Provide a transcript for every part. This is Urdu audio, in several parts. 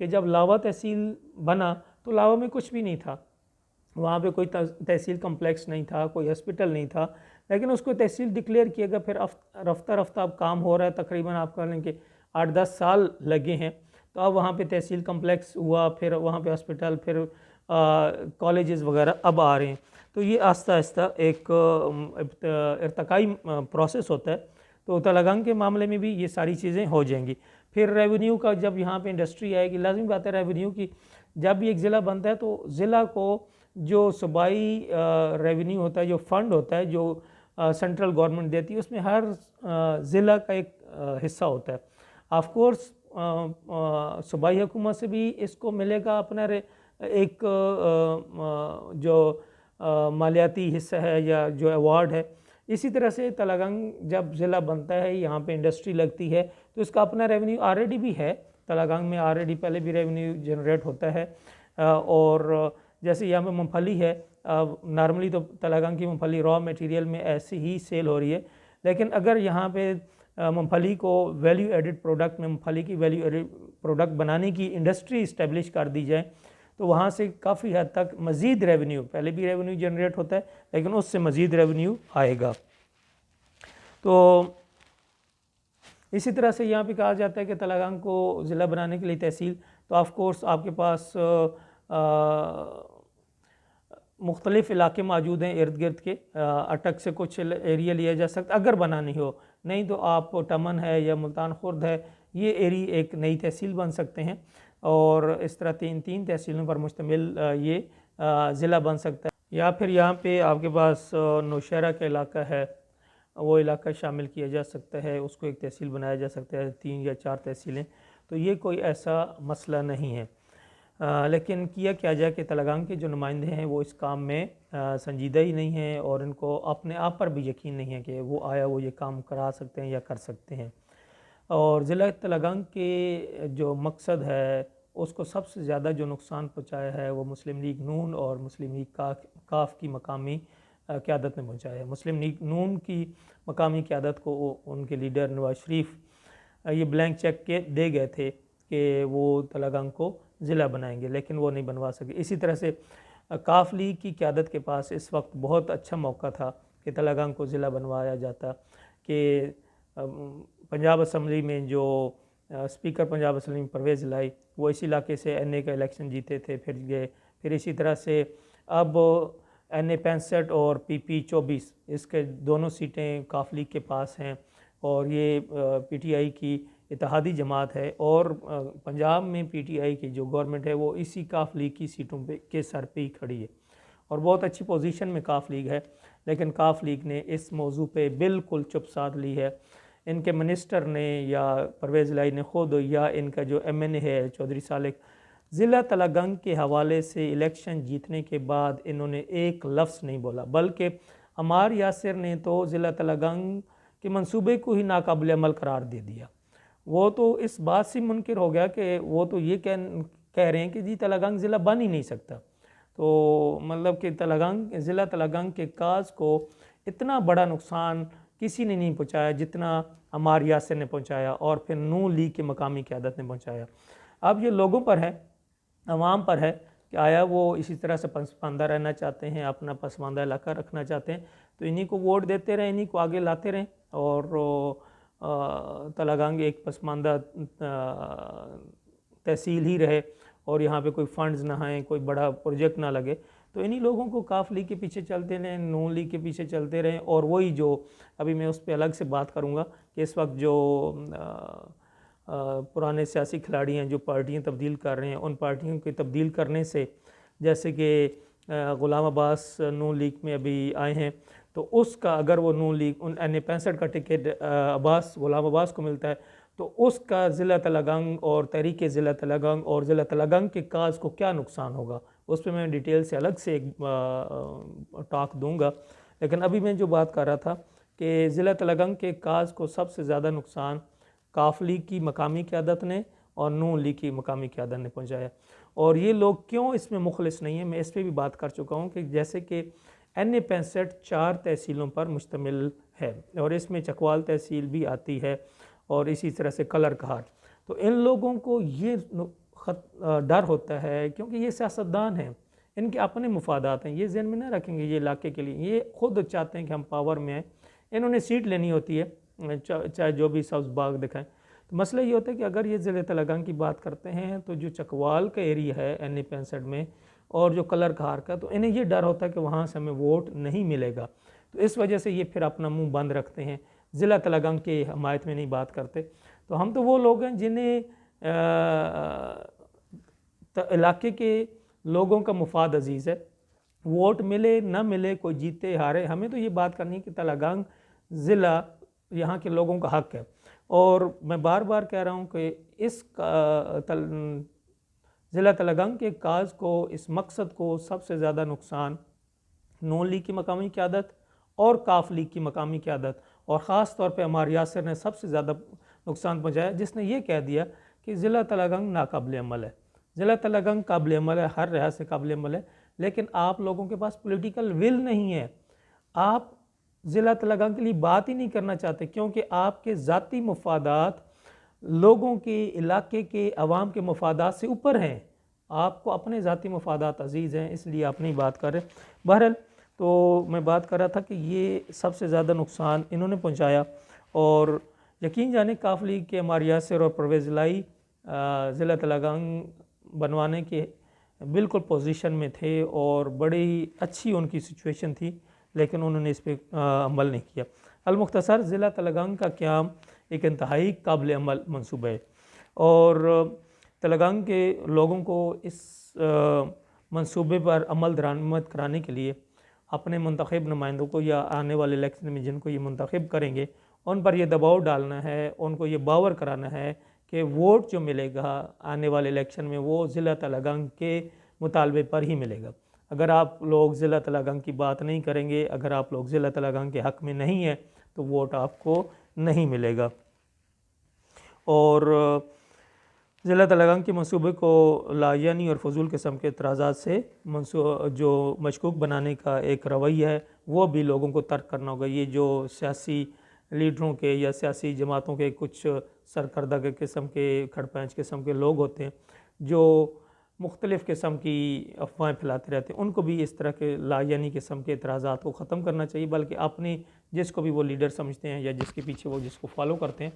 کہ جب لاوا تحصیل بنا تو لاوا میں کچھ بھی نہیں تھا، وہاں پہ کوئی تحصیل کمپلیکس نہیں تھا، کوئی ہاسپٹل نہیں تھا، لیکن اس کو تحصیل ڈکلیئر کیا گیا. پھر رفتہ رفتہ اب کام ہو رہا ہے، تقریباً آپ کہہ لیں کہ 8-10 سال لگے ہیں. تو اب وہاں پہ تحصیل کمپلیکس ہوا، پھر وہاں پہ ہاسپٹل، پھر کالجز وغیرہ اب آ رہے ہیں. تو یہ آہستہ آہستہ ایک ارتقائی پروسیس ہوتا ہے. تو تلنگانہ کے معاملے میں بھی یہ ساری چیزیں ہو جائیں گی. پھر ریونیو کا جب یہاں پہ انڈسٹری آئے گی، لازمی بات ہے ریونیو کی، جب بھی ایک ضلع بنتا ہے تو ضلع کو جو صوبائی ریونیو ہوتا ہے، جو فنڈ ہوتا ہے جو سینٹرل گورنمنٹ دیتی ہے، اس میں ہر ضلع کا ایک حصہ ہوتا ہے. آف کورس صوبائی حکومت سے بھی اس کو ملے گا اپنا ایک جو مالیاتی حصہ ہے یا جو ایوارڈ ہے. اسی طرح سے تلنگانہ جب ضلع بنتا ہے، یہاں پہ انڈسٹری لگتی ہے تو اس کا اپنا ریونیو آلریڈی بھی ہے. تلنگانہ میں آلریڈی پہلے بھی ریونیو جنریٹ ہوتا ہے. اور جیسے یہاں پہ مونگ پھلی ہے، نارملی تو تلنگانہ کی مونگ پھلی را میٹیریل میں ایسی ہی سیل ہو رہی ہے، لیکن اگر یہاں پہ مونگ پھلی کو ویلیو ایڈڈ پروڈکٹ میں مونگ پھلی کی ویلیو ایڈڈ پروڈکٹ بنانے کی انڈسٹری اسٹیبلش کر دی جائے تو وہاں سے کافی حد تک مزید ریونیو، پہلے بھی ریونیو جنریٹ ہوتا ہے لیکن اس سے مزید ریونیو آئے گا. تو اسی طرح سے یہاں پہ کہا جاتا ہے کہ تلنگانہ کو ضلع بنانے کے لیے تحصیل، تو آف کورس آپ کے پاس مختلف علاقے موجود ہیں ارد گرد کے. اٹک سے کچھ ایریا لیا جا سکتا اگر بنانی ہو، نہیں تو آپ ٹمن ہے یا ملتان خورد ہے، یہ ایریا ایک نئی تحصیل بن سکتے ہیں. اور اس طرح تین تحصیلوں پر مشتمل یہ ضلع بن سکتا ہے. یا پھر یہاں پہ آپ کے پاس نوشہرہ کا علاقہ ہے، وہ علاقہ شامل کیا جا سکتا ہے، اس کو ایک تحصیل بنایا جا سکتا ہے، 3 یا 4 تحصیلیں. تو یہ کوئی ایسا مسئلہ نہیں ہے. لیکن کیا جائے کہ تلنگانہ کے جو نمائندے ہیں وہ اس کام میں سنجیدہ ہی نہیں ہیں، اور ان کو اپنے آپ پر بھی یقین نہیں ہے کہ وہ یہ کام کرا سکتے ہیں یا کر سکتے ہیں. اور ضلع تلنگانہ کے جو مقصد ہے اس کو سب سے زیادہ جو نقصان پہنچایا ہے وہ مسلم لیگ نون اور مسلم لیگ کاف کی مقامی قیادت نے پہنچایا ہے. مسلم لیگ نون کی مقامی قیادت کو ان کے لیڈر نواز شریف یہ بلینک چیک دے گئے تھے کہ وہ تلنگانہ کو ضلع بنائیں گے، لیکن وہ نہیں بنوا سکے. اسی طرح سے کاف لیگ کی قیادت کے پاس اس وقت بہت اچھا موقع تھا کہ تلنگانہ کو ضلع بنوایا جاتا، کہ پنجاب اسمبلی میں جو اسپیکر پنجاب اسمبلی میں پرویز الہی وہ اس علاقے سے این اے کا الیکشن جیتے تھے، پھر گئے. پھر اسی طرح سے اب این اے 65 اور پی پی 24 اس کے دونوں سیٹیں کاف لیگ کے پاس ہیں، اور یہ پی ٹی آئی کی اتحادی جماعت ہے. اور پنجاب میں پی ٹی آئی کی جو گورنمنٹ ہے وہ اسی کاف لیگ کی سیٹوں کے سر پہ ہی کھڑی ہے، اور بہت اچھی پوزیشن میں کاف لیگ ہے. لیکن کاف لیگ نے اس موضوع پہ بالکل چپ سادھ لی ہے. ان کے منسٹر نے یا پرویز الہی نے خود یا ان کا جو ایم این اے ہے چودھری صالح، ضلع تلنگانہ کے حوالے سے الیکشن جیتنے کے بعد انہوں نے ایک لفظ نہیں بولا، بلکہ عمار یاسر نے تو ضلع تلنگانہ کے منصوبے کو ہی ناقابل عمل قرار دے دیا. وہ تو اس بات سے منکر ہو گیا کہ وہ تو یہ کہہ رہے ہیں کہ جی تلنگانہ ضلع بن ہی نہیں سکتا. تو مطلب کہ ضلع تلنگانہ کے کاز کو اتنا بڑا نقصان کسی نے نہیں پہنچایا جتنا عمار یاسر نے پہنچایا، اور پھر نون لیگ کے مقامی قیادت نے پہنچایا. اب یہ لوگوں پر ہے، عوام پر ہے کہ آیا وہ اسی طرح سے پسماندہ رہنا چاہتے ہیں، اپنا پسماندہ علاقہ رکھنا چاہتے ہیں، تو انہی کو ووٹ دیتے رہیں، انہی کو آگے لاتے رہیں، اور تلنگانہ ایک پسماندہ تحصیل ہی رہے، اور یہاں پہ کوئی فنڈز نہ آئیں، کوئی بڑا پروجیکٹ نہ لگے. تو انہی لوگوں کو کاف لیگ کے پیچھے چلتے رہیں، نون لیگ کے پیچھے چلتے رہیں. اور وہی جو ابھی میں اس پہ الگ سے بات کروں گا کہ اس وقت جو پرانے سیاسی کھلاڑی ہیں جو پارٹیاں تبدیل کر رہے ہیں، ان پارٹیوں کے تبدیل کرنے سے، جیسے کہ غلام عباس نون لیگ میں ابھی آئے ہیں، تو اس کا اگر وہ نون لیگ ان این اے 65 کا ٹکٹ غلام عباس کو ملتا ہے تو اس کا ضلع تلنگانہ اور تحریک ضلع تلنگانہ اور ضلع تلنگانہ کے کاز کو کیا نقصان ہوگا، اس پہ میں ڈیٹیل سے الگ سے ایک ٹاک دوں گا. لیکن ابھی میں جو بات کر رہا تھا کہ ضلع تلنگانہ کے کاز کو سب سے زیادہ نقصان کاف لیگ کی مقامی قیادت نے اور نون لیگ کی مقامی قیادت نے پہنچایا. اور یہ لوگ کیوں اس میں مخلص نہیں ہیں، میں اس پہ بھی بات کر چکا ہوں کہ جیسے کہ این اے 65 4 تحصیلوں پر مشتمل ہے، اور اس میں چکوال تحصیل بھی آتی ہے، اور اسی طرح سے کلر کہاٹ. تو ان لوگوں کو یہ ڈر ہوتا ہے، کیونکہ یہ سیاستدان ہیں، ان کے اپنے مفادات ہیں، یہ ذہن میں نہ رکھیں گے یہ علاقے کے لیے، یہ خود چاہتے ہیں کہ ہم پاور میں آئیں، انہوں نے سیٹ لینی ہوتی ہے چاہے جو بھی سبز باغ دکھائیں۔ تو مسئلہ یہ ہوتا ہے کہ اگر یہ ضلع تلنگانگ کی بات کرتے ہیں تو جو چکوال کا ایریا ہے NA-65 میں اور جو کلر کھار کا، تو انہیں یہ ڈر ہوتا ہے کہ وہاں سے ہمیں ووٹ نہیں ملے گا، تو اس وجہ سے یہ پھر اپنا منہ بند رکھتے ہیں، ضلع تلنگانگ کی حمایت میں نہیں بات کرتے۔ تو ہم تو وہ لوگ ہیں جنہیں علاقے کے لوگوں کا مفاد عزیز ہے، ووٹ ملے نہ ملے، کوئی جیتے ہارے، ہمیں تو یہ بات کرنی ہے کہ تلنگانگ ضلع یہاں کے لوگوں کا حق ہے۔ اور میں بار بار کہہ رہا ہوں کہ اس ضلع تلنگانگ کے کاز کو، اس مقصد کو سب سے زیادہ نقصان نون لیگ کی مقامی قیادت اور کاف لیگ کی مقامی قیادت اور خاص طور پہ عمار یاسر نے سب سے زیادہ نقصان پہنچایا، جس نے یہ کہہ دیا کہ ضلع تلنگانگ ناقابل عمل ہے۔ ضلع تلنگانگ قابل عمل ہے، ہر لحاظ سے قابل عمل ہے، لیکن آپ لوگوں کے پاس پولیٹیکل ول نہیں ہے، آپ ضلع تلنگانگ کے لیے بات ہی نہیں کرنا چاہتے، کیونکہ آپ کے ذاتی مفادات لوگوں کے، علاقے کے، عوام کے مفادات سے اوپر ہیں، آپ کو اپنے ذاتی مفادات عزیز ہیں، اس لیے آپ نہیں بات کر رہے۔ بہرحال تو میں بات کر رہا تھا کہ یہ سب سے زیادہ نقصان انہوں نے پہنچایا، اور یقین جانے کاف لیگ کے عمار یاسر اور پرویز الہی ضلع تلنگانگ بنوانے کے بالکل پوزیشن میں تھے اور بڑی اچھی ان کی سچویشن تھی، لیکن انہوں نے اس پہ عمل نہیں کیا۔ المختصر ضلع تلنگانگ کا قیام ایک انتہائی قابل عمل منصوبہ ہے، اور تلنگانگ کے لوگوں کو اس منصوبے پر عمل درآمد کرانے کے لیے اپنے منتخب نمائندوں کو، یا آنے والے الیکشن میں جن کو یہ منتخب کریں گے، ان پر یہ دباؤ ڈالنا ہے، ان کو یہ باور کرانا ہے کہ ووٹ جو ملے گا آنے والے الیکشن میں وہ ضلع تلنگانگ کے مطالبے پر ہی ملے گا۔ اگر آپ لوگ ضلع تلنگانگ کی بات نہیں کریں گے، اگر آپ لوگ ضلع تلنگانگ کے حق میں نہیں ہیں، تو ووٹ آپ کو نہیں ملے گا۔ اور ضلع تلنگانگ کے منصوبے کو لاعینی اور فضول قسم کے اعتراضات سے جو مشکوک بنانے کا ایک رویہ ہے، وہ بھی لوگوں کو ترک کرنا ہوگا۔ یہ جو سیاسی لیڈروں کے یا سیاسی جماعتوں کے کچھ سرکردہ قسم کے، کھڑپینچ قسم کے لوگ ہوتے ہیں جو مختلف قسم کی افواہیں پھیلاتے رہتے ہیں، ان کو بھی اس طرح کے لاعینی قسم کے اعتراضات کو ختم کرنا چاہیے، بلکہ اپنی جس کو بھی وہ لیڈر سمجھتے ہیں یا جس کے پیچھے وہ جس کو فالو کرتے ہیں،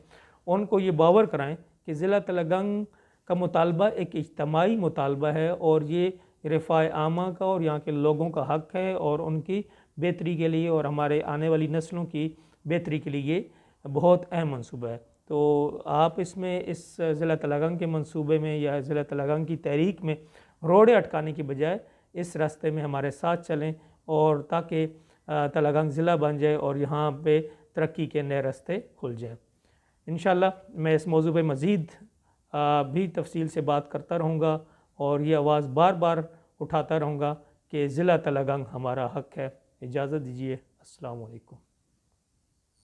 ان کو یہ باور کرائیں کہ ضلع تلنگانگ کا مطالبہ ایک اجتماعی مطالبہ ہے، اور یہ رفاع عامہ کا اور یہاں کے لوگوں کا حق ہے، اور ان کی بہتری کے لیے اور ہمارے آنے والی نسلوں کی بہتری کے لیے یہ بہت اہم منصوبہ ہے۔ تو آپ اس میں، اس ضلع تلنگانگ کے منصوبے میں یا ضلع تلنگانگ کی تحریک میں روڑے اٹکانے کی بجائے اس راستے میں ہمارے ساتھ چلیں، اور تاکہ تلنگانگ ضلع بن جائے اور یہاں پہ ترقی کے نئے راستے کھل جائیں۔ انشاءاللہ میں اس موضوع پہ مزید بھی تفصیل سے بات کرتا رہوں گا، اور یہ آواز بار بار اٹھاتا رہوں گا کہ ضلع تلنگانگ ہمارا حق ہے۔ اجازت دیجیے، السلام علیکم۔